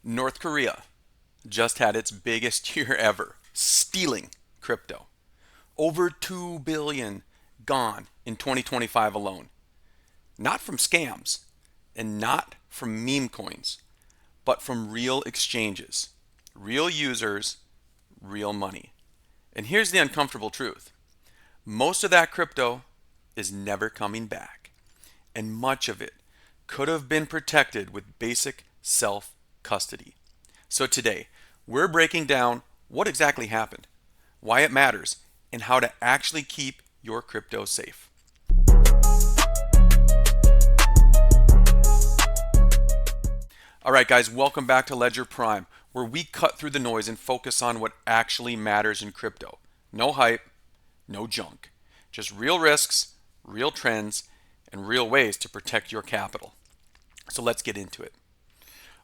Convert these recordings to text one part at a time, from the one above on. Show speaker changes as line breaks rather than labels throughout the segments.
North Korea just had its biggest year ever, stealing crypto. Over 2 billion gone in 2025 alone. Not from scams and not from meme coins, but from real exchanges, real users, real money. And here's the uncomfortable truth. Most of that crypto is never coming back, and much of it could have been protected with basic self-custody. So today, we're breaking down what exactly happened, why it matters, and how to actually keep your crypto safe. All right, guys, welcome back to Ledger Prime, where we cut through the noise and focus on what actually matters in crypto. No hype, no junk, just real risks, real trends, and real ways to protect your capital. So let's get into it.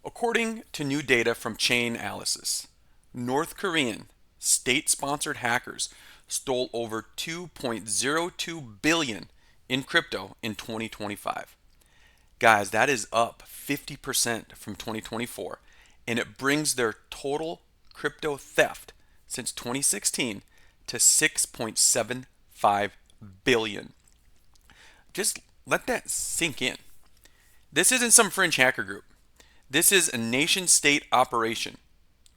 According to new data from Chainalysis, North Korean state-sponsored hackers stole over 2.02 billion in crypto in 2025. Guys, that is up 50% from 2024, and it brings their total crypto theft since 2016 to 6.75 billion. Just let that sink in. This isn't some fringe hacker group. This is a nation state operation,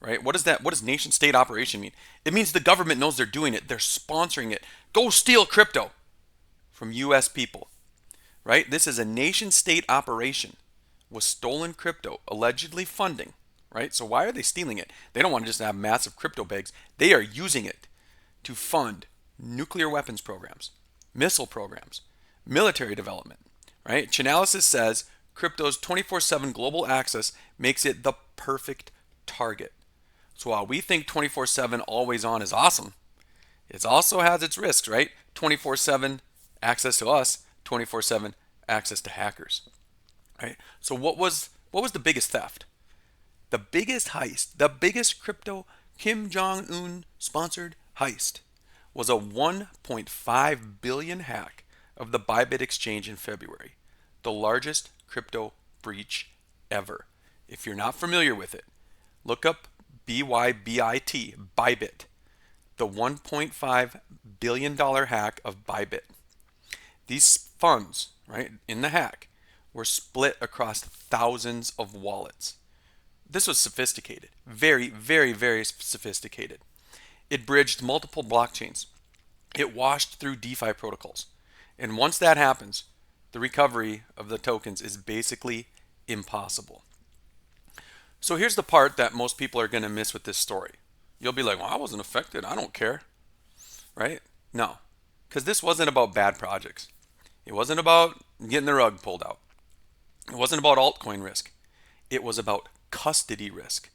right? What does nation state operation mean? It means the government knows they're doing it. They're sponsoring it. Go steal crypto from US people, right? This is a nation state operation with stolen crypto allegedly funding, right? So why are they stealing it? They don't want to just have massive crypto bags. They are using it to fund nuclear weapons programs, missile programs, military development, right? Chainalysis says crypto's 24/7 global access makes it the perfect target. So while we think 24/7 always on is awesome, it also has its risks, right? 24/7 access to us, 24/7 access to hackers, right? So what was the biggest theft? The biggest heist, the biggest crypto Kim Jong-un sponsored heist was a 1.5 billion hack of the Bybit exchange in February, the largest crypto breach ever. If you're not familiar with it, look up BYBIT, Bybit, the $1.5 billion hack of Bybit. These funds, right, in the hack were split across thousands of wallets. This was sophisticated, very, very, very sophisticated. It bridged multiple blockchains. It washed through DeFi protocols. And once that happens, the recovery of the tokens is basically impossible. So here's the part that most people are going to miss with this story. You'll be like, well, I wasn't affected. I don't care. Right? No. Because this wasn't about bad projects. It wasn't about getting the rug pulled out. It wasn't about altcoin risk. It was about custody risk.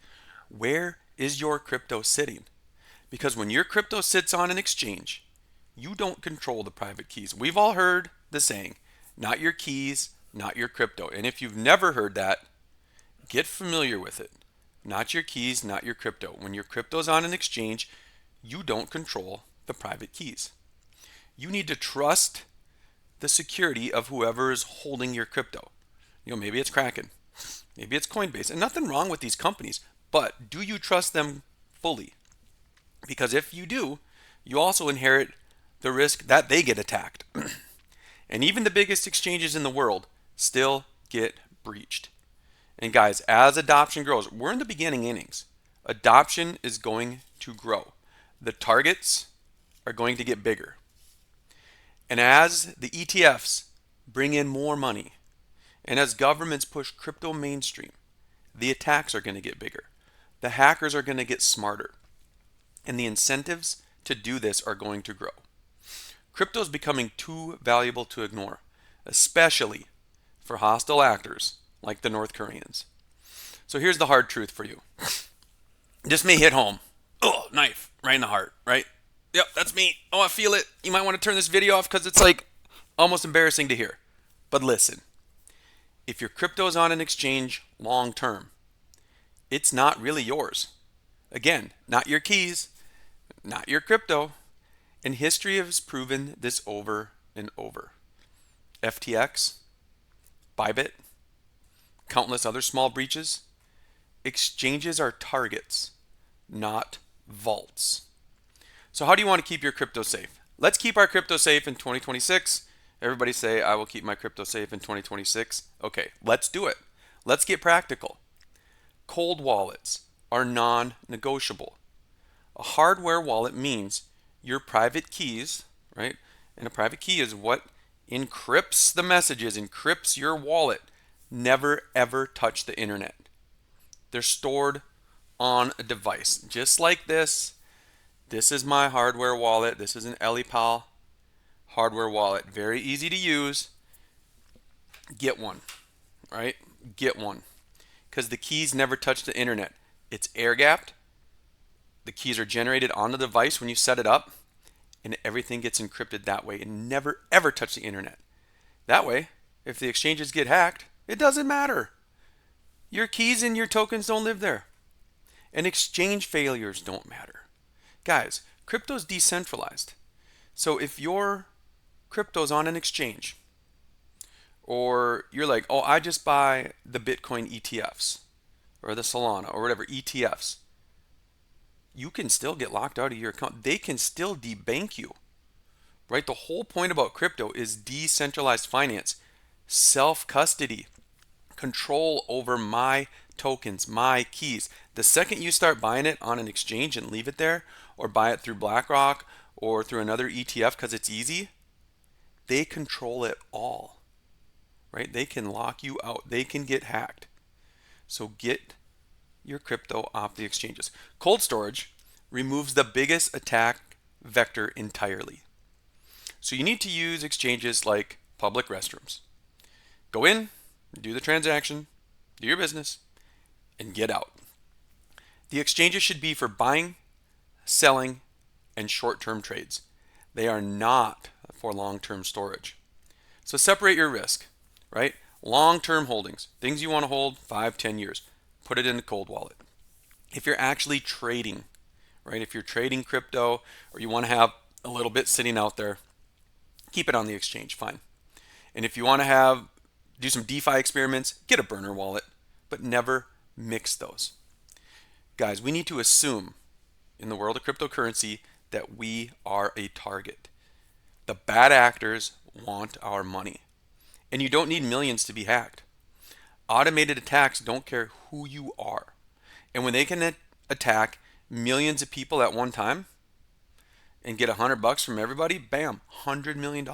Where is your crypto sitting? Because when your crypto sits on an exchange, you don't control the private keys. We've all heard the saying, not your keys, not your crypto. And if you've never heard that, get familiar with it. Not your keys, not your crypto. When your crypto's on an exchange, you don't control the private keys. You need to trust the security of whoever is holding your crypto. Maybe it's Kraken, maybe it's Coinbase, and nothing wrong with these companies, but do you trust them fully? Because if you do, you also inherit the risk that they get attacked. And even the biggest exchanges in the world still get breached. And guys, as adoption grows, we're in the beginning innings. Adoption is going to grow. The targets are going to get bigger. And as the ETFs bring in more money, and as governments push crypto mainstream, the attacks are going to get bigger. The hackers are going to get smarter. And the incentives to do this are going to grow. Crypto is becoming too valuable to ignore, especially for hostile actors like the North Koreans. So here's the hard truth for you. This may hit home. Oh, knife right in the heart, right? Yep, that's me. Oh, I feel it. You might want to turn this video off because it's like almost embarrassing to hear. But listen, if your crypto is on an exchange long term, it's not really yours. Again, not your keys, not your crypto. And history has proven this over and over. FTX, Bybit, countless other small breaches. Exchanges are targets, not vaults. So how do you want to keep your crypto safe? Let's keep our crypto safe in 2026. Everybody say, I will keep my crypto safe in 2026. Okay, let's do it. Let's get practical. Cold wallets are non-negotiable. A hardware wallet means your private keys, right? And a private key is what encrypts the messages, encrypts your wallet. Never ever touch the internet. They're stored on a device, just like this. This is my hardware wallet. This is an EliPal hardware wallet. Very easy to use. Get one, right? Get one. Because the keys never touch the internet. It's air gapped. The keys are generated on the device when you set it up, and everything gets encrypted that way and never ever touch the internet. That way, if the exchanges get hacked, it doesn't matter. Your keys and your tokens don't live there. And exchange failures don't matter. Guys, crypto's decentralized. So if your crypto's on an exchange, or you're like, oh, I just buy the Bitcoin ETFs or the Solana or whatever ETFs, you can still get locked out of your account. They can still debank you, right? The whole point about crypto is decentralized finance, self-custody, control over my tokens, my keys. The second you start buying it on an exchange and leave it there, or buy it through BlackRock or through another ETF because it's easy, they control it all, right? They can lock you out. They can get hacked. So get your crypto off the exchanges. Cold storage removes the biggest attack vector entirely. So you need to use exchanges like public restrooms. Go in, do the transaction, do your business, and get out. The exchanges should be for buying, selling, and short-term trades. They are not for long-term storage. So separate your risk, right? Long-term holdings, things you want to hold 5, 10 years, put it in the cold wallet. If you're actually trading, right? If you're trading crypto or you want to have a little bit sitting out there, keep it on the exchange, fine. And if you want to do some DeFi experiments, get a burner wallet, but never mix those. Guys, we need to assume in the world of cryptocurrency that we are a target. The bad actors want our money. And you don't need millions to be hacked. Automated attacks don't care who you are. And when they can attack millions of people at one time and get $100 from everybody, bam, $100 million.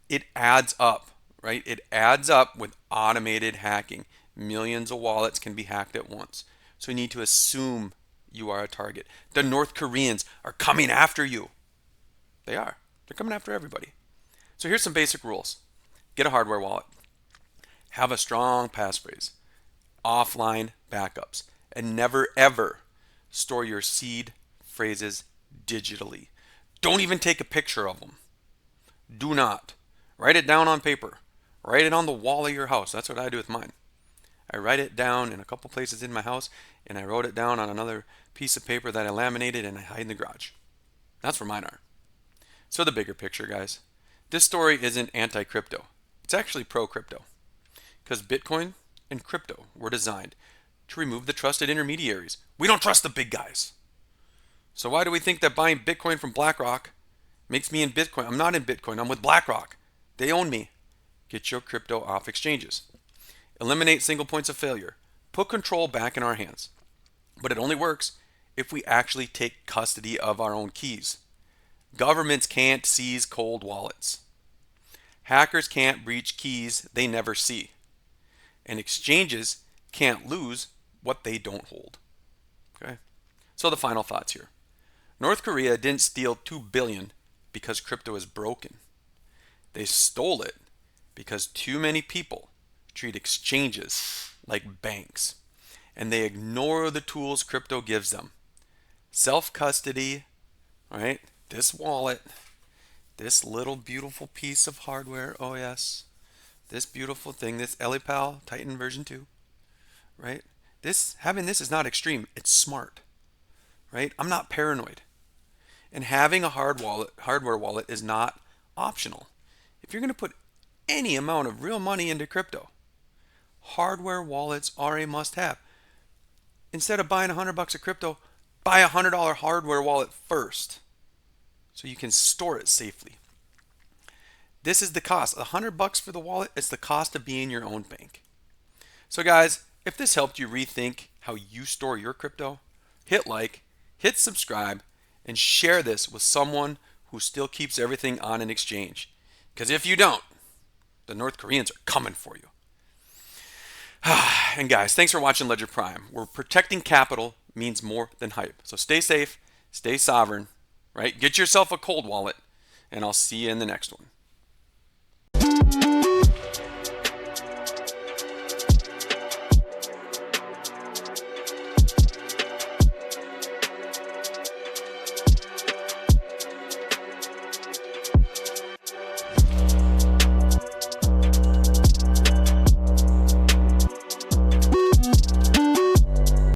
It adds up, right? It adds up with automated hacking. Millions of wallets can be hacked at once. So you need to assume you are a target. The North Koreans are coming after you. They are. They're coming after everybody. So here's some basic rules. Get a hardware wallet. Have a strong passphrase. Offline backups. And never ever store your seed phrases digitally. Don't even take a picture of them. Do not. Write it down on paper. Write it on the wall of your house. That's what I do with mine. I write it down in a couple places in my house, and I wrote it down on another piece of paper that I laminated and I hide in the garage. That's where mine are. So the bigger picture, guys. This story isn't anti-crypto. It's actually pro-crypto. Because Bitcoin and crypto were designed to remove the trusted intermediaries. We don't trust the big guys. So why do we think that buying Bitcoin from BlackRock makes me in Bitcoin? I'm not in Bitcoin. I'm with BlackRock. They own me. Get your crypto off exchanges. Eliminate single points of failure. Put control back in our hands. But it only works if we actually take custody of our own keys. Governments can't seize cold wallets. Hackers can't breach keys they never see. And exchanges can't lose what they don't hold. Okay? So the final thoughts here. North Korea didn't steal $2 billion because crypto is broken. They stole it because too many people treat exchanges like banks, and they ignore the tools crypto gives them. Self-custody, right? This wallet, this little beautiful piece of hardware, oh yes, this beautiful thing, this EliPal Titan version 2, right? Having this is not extreme, it's smart, right? I'm not paranoid. And having a hardware wallet is not optional. If you're going to put any amount of real money into crypto, hardware wallets are a must-have. instead of buying $100 of crypto, buy a $100 hardware wallet first so you can store it safely. This is the cost. $100 for the wallet is the cost of being your own bank. So guys, if this helped you rethink how you store your crypto, hit like, hit subscribe, and share this with someone who still keeps everything on an exchange. Because if you don't, the North Koreans are coming for you. And guys, thanks for watching Ledger Prime, where protecting capital means more than hype. So stay safe, stay sovereign, right? Get yourself a cold wallet, and I'll see you in the next one.